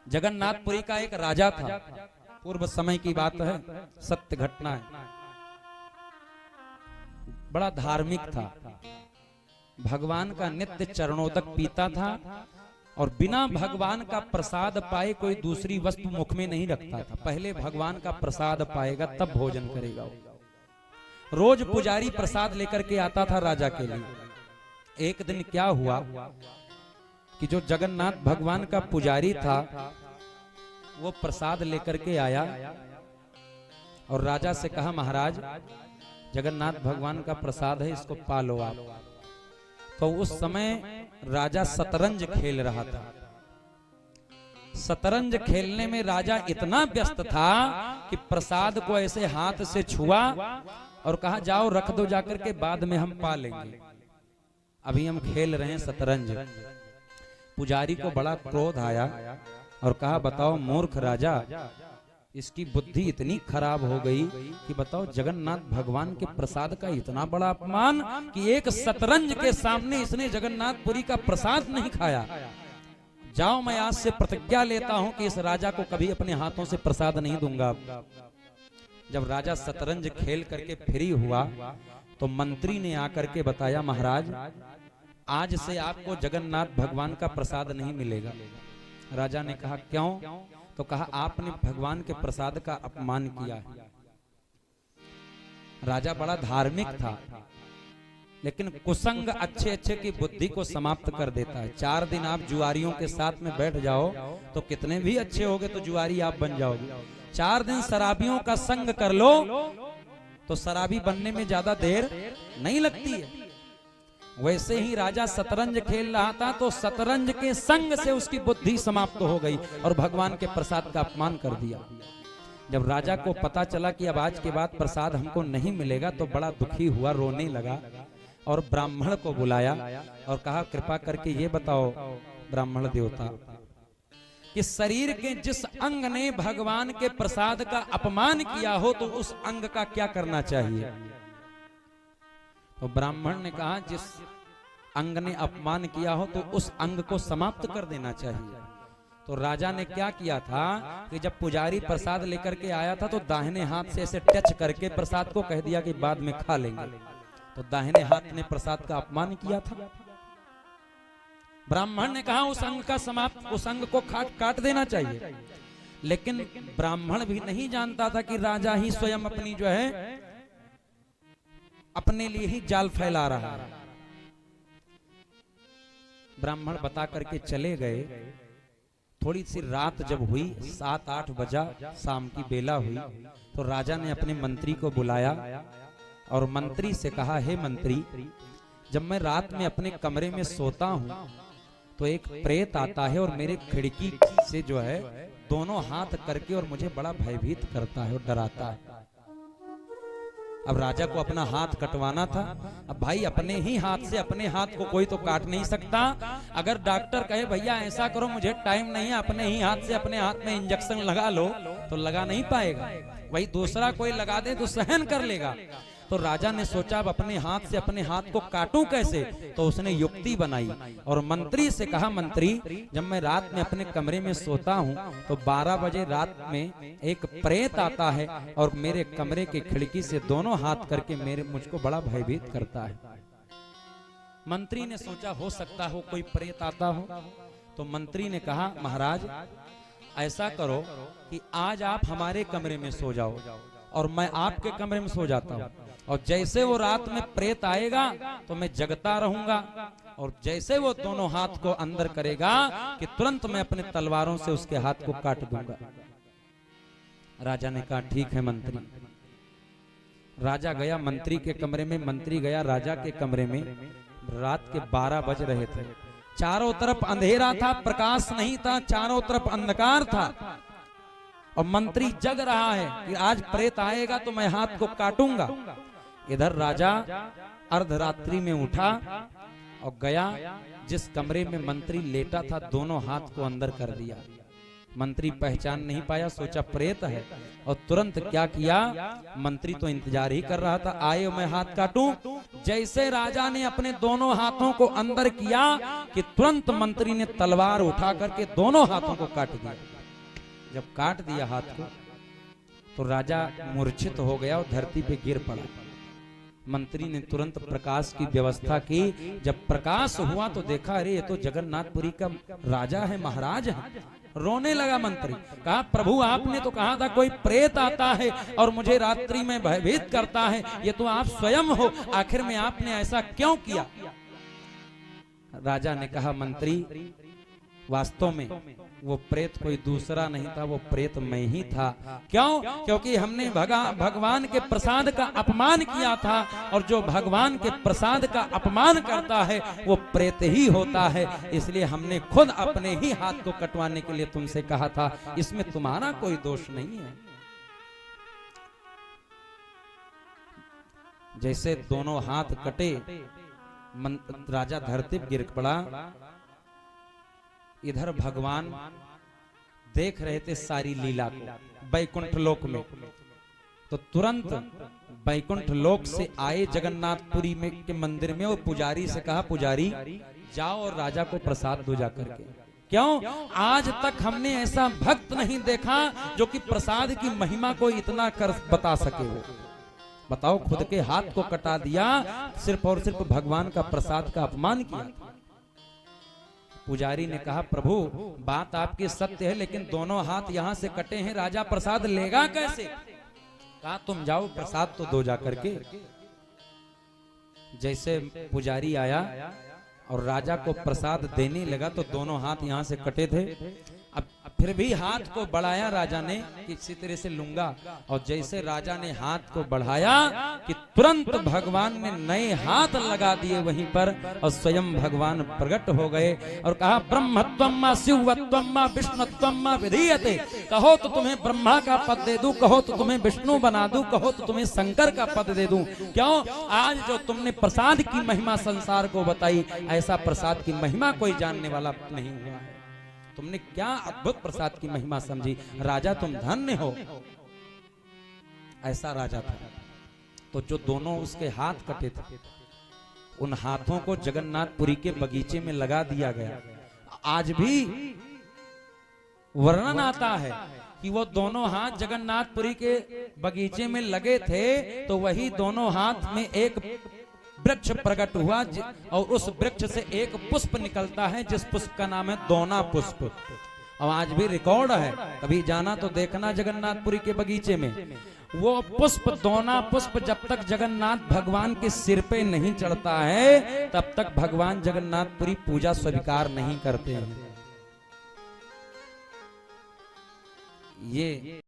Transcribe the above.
जगन्नाथपुरी का एक राजा था, पूर्व समय की बात है, सत्य घटना है। बड़ा धार्मिक था, भगवान का नित्य चरणोदक पीता था और बिना भगवान का प्रसाद पाए कोई दूसरी वस्तु मुख में नहीं रखता था। पहले भगवान का प्रसाद पाएगा तब भोजन करेगा। रोज पुजारी प्रसाद लेकर के आता था राजा के लिए। एक दिन क्या हुआ कि जो जगन्नाथ भगवान का पुजारी था वो प्रसाद लेकर के आया और राजा से कहा, महाराज जगन्नाथ भगवान का प्रसाद है, इसको पालो आप। तो उस समय राजा शतरंज खेल रहा था। शतरंज खेलने में राजा इतना व्यस्त था कि प्रसाद को ऐसे हाथ से छुआ और कहा, जाओ रख दो जाकर के, बाद में हम पा लेंगे, अभी हम खेल रहे हैं शतरंज। पुजारी को बड़ा क्रोध आया और कहा, बताओ मूर्ख राजा, इसकी बुद्धि इतनी खराब हो गई कि बताओ जगन्नाथ भगवान के प्रसाद का इतना बड़ा अपमान कि एक शतरंज के सामने इसने जगन्नाथपुरी का प्रसाद नहीं खाया। जाओ, मैं आज से प्रतिज्ञा लेता हूं कि इस राजा को कभी अपने हाथों से प्रसाद नहीं दूंगा। जब राजा शतरंज खेल करके फ्री हुआ तो मंत्री ने आकर के बताया, महाराज आज से आपको जगन्नाथ भगवान का प्रसाद नहीं मिलेगा। राजा ने कहा, क्यों? तो कहा, आपने भगवान के प्रसाद का अपमान किया है। राजा बड़ा धार्मिक था, लेकिन कुसंग अच्छे अच्छे की बुद्धि को समाप्त कर देता है। 4 दिन आप जुआरियों के साथ में बैठ जाओ तो कितने भी अच्छे होगे तो जुआरी आप बन जाओगे। 4 दिन शराबियों का संग कर लो तो शराबी बनने में ज्यादा देर नहीं लगती है। वैसे ही राजा शतरंज खेल रहा था तो शतरंज के संग से उसकी बुद्धि समाप्त हो गई और भगवान के प्रसाद का अपमान कर दिया। जब राजा को पता चला कि अब आज के बाद प्रसाद हमको नहीं मिलेगा तो बड़ा दुखी हुआ, रोने लगा और ब्राह्मण को बुलाया और कहा, कृपा करके ये बताओ ब्राह्मण देवता कि शरीर के जिस अंग ने भगवान के प्रसाद का अपमान किया हो तो उस अंग का क्या करना चाहिए? तो ब्राह्मण ने कहा, जिस अंग ने अपमान किया हो तो उस अंग को समाप्त कर देना चाहिए। तो राजा ने क्या किया था कि जब पुजारी प्रसाद लेकर के आया था तो दाहिने हाथ से ऐसे टच करके प्रसाद को कह दिया कि बाद में खा लेंगे। तो दाहिने हाथ ने प्रसाद का अपमान किया था। ब्राह्मण ने कहा, उस अंग का समाप्त, उस अंग को काट देना चाहिए। लेकिन ब्राह्मण भी नहीं जानता था कि राजा ही स्वयं अपनी जो है अपने लिए ही जाल फैला रहा है। ब्राह्मण बता करके चले गए। थोड़ी सी रात जब हुई, 7-8 बजा, शाम की बेला हुई, तो राजा ने अपने मंत्री को बुलाया और मंत्री से कहा, हे मंत्री, जब मैं रात में अपने कमरे में सोता हूं तो एक प्रेत आता है और मेरे खिड़की से जो है दोनों हाथ करके और मुझे बड़ा भयभीत करता है और डराता है। अब राजा को अपना हाथ कटवाना था। अब भाई अपने ही हाथ से अपने हाथ को कोई तो काट नहीं सकता। अगर डॉक्टर कहे भैया ऐसा करो, मुझे टाइम नहीं है, अपने ही हाथ से अपने हाथ में इंजेक्शन लगा लो, तो लगा नहीं पाएगा। वही दूसरा कोई लगा दे तो सहन कर लेगा। तो राजा ने सोचा अब अपने हाथ से अपने हाथ को काटूं कैसे? तो उसने युक्ति बनाई और मंत्री से कहा, मंत्री जब मैं रात में अपने कमरे में सोता हूं तो 12 बजे रात में एक प्रेत आता है और मेरे कमरे की खिड़की से दोनों हाथ करके मुझको बड़ा भयभीत करता है। मंत्री ने सोचा हो सकता हो कोई प्रेत आता हो। तो मंत्री ने कहा, महाराज ऐसा करो कि आज आप हमारे कमरे में सो जाओ और मैं आपके कमरे में सो जाता हूँ, और जैसे वो रात में प्रेत आएगा तो मैं जगता रहूंगा, और जैसे वो दोनों हाथ को अंदर करेगा कि तुरंत मैं अपने तलवारों से उसके हाथ को काट दूंगा। राजा ने कहा, ठीक है मंत्री। राजा गया मंत्री के कमरे में, मंत्री गया राजा के कमरे में। रात के 12 बज रहे थे, चारों तरफ अंधेरा था, प्रकाश नहीं था, चारों तरफ अंधकार था और मंत्री जग रहा है कि आज प्रेत आएगा तो मैं हाथ को काटूंगा। इधर राजा अर्धरात्रि में उठा और गया जिस कमरे में मंत्री लेटा था, दोनों हाथ को अंदर कर दिया। मंत्री पहचान नहीं पाया, सोचा प्रेत है, और तुरंत क्या किया, मंत्री तो इंतजार ही कर रहा था, आए मैं हाथ काटूं। जैसे राजा ने अपने दोनों हाथों को अंदर किया कि तुरंत मंत्री ने तलवार उठा करके दोनों हाथों को काट दिया। जब काट दिया हाथ को तो राजा मूर्छित हो गया और धरती पे गिर पड़ा। मंत्री ने तुरंत प्रकाश की व्यवस्था की। जब प्रकाश हुआ तो देखा, अरे ये तो जगन्नाथपुरी का राजा है, महाराज है। रोने लगा मंत्री, कहा प्रभु आपने तो कहा था कोई प्रेत आता है और मुझे रात्रि में भयभीत करता है, ये तो आप स्वयं हो, आखिर में आपने ऐसा क्यों किया? राजा ने कहा, मंत्री वास्तव में वो प्रेत कोई दूसरा नहीं था, वो प्रेत मैं ही था। क्यों? क्योंकि हमने भगवान के प्रसाद का अपमान किया था, और जो भगवान के प्रसाद का अपमान करता है वो प्रेत ही होता है। इसलिए हमने खुद अपने ही हाथ को कटवाने के लिए तुमसे कहा था, इसमें तुम्हारा कोई दोष नहीं है। जैसे दोनों हाथ कटे, राजा धरती पर गिर पड़ा। इधर भगवान देख रहे थे सारी लीला को बैकुंठ लोक में। तो तुरंत बैकुंठ लोक से आए जगन्नाथपुरी में के मंदिर में, और पुजारी से कहा, पुजारी जाओ और राजा को प्रसाद दो जा करके। क्यों? आज तक हमने ऐसा भक्त नहीं देखा जो कि प्रसाद की महिमा को इतना कर बता सके। वो बताओ, खुद के हाथ को कटा दिया, सिर्फ और सिर्फ भगवान का प्रसाद का अपमान किया। पुजारी ने कहा, प्रभु बात आपकी सत्य है, लेकिन दोनों हाथ यहाँ से कटे हैं, राजा प्रसाद लेगा कैसे? कहा, तुम जाओ प्रसाद तो दो जा करके। जैसे पुजारी आया और राजा को प्रसाद देने लगा तो दोनों हाथ यहाँ से कटे थे। अब फिर भी हाथ को बढ़ाया राजा ने कि इसी तरह से लूंगा, और जैसे राजा ने हाथ को बढ़ाया कि तुरंत भगवान ने नए हाथ लगा दिए वहीं पर, और स्वयं भगवान प्रकट हो गए और कहा, ब्रह्मत्वम मा शिवत्वम मा विष्णुत्वम मा विधीयते। कहो तो तुम्हें ब्रह्मा का पद दे दूं, कहो तो तुम्हें विष्णु बना दूं, कहो तो तुम्हें शंकर का पद दे दूं। क्यों? आज जो तुमने प्रसाद की महिमा संसार को बताई, ऐसा प्रसाद की महिमा कोई जानने वाला नहीं हुआ है। तुमने क्या अद्भुत प्रसाद की महिमा समझी, राजा तुम धन्य हो। ऐसा राजा था। तो जो दोनों उसके हाथ कटे थे, उन हाथों को जगन्नाथपुरी के बगीचे में लगा दिया गया। आज भी वर्णन आता है कि वो दोनों हाथ जगन्नाथपुरी के बगीचे में लगे थे, तो वही दोनों हाथ में एक वृक्ष प्रकट हुआ, और उस वृक्ष से एक पुष्प निकलता है, जिस पुष्प का नाम है दोना पुष्प। और आज भी रिकॉर्ड है, कभी जाना तो देखना जगन्नाथपुरी के बगीचे में। वो पुष्प, दोना पुष्प, जब तक जगन्नाथ भगवान के सिर पे नहीं चढ़ता है, तब तक भगवान जगन्नाथपुरी पूजा स्वीकार नहीं करते हैं। ये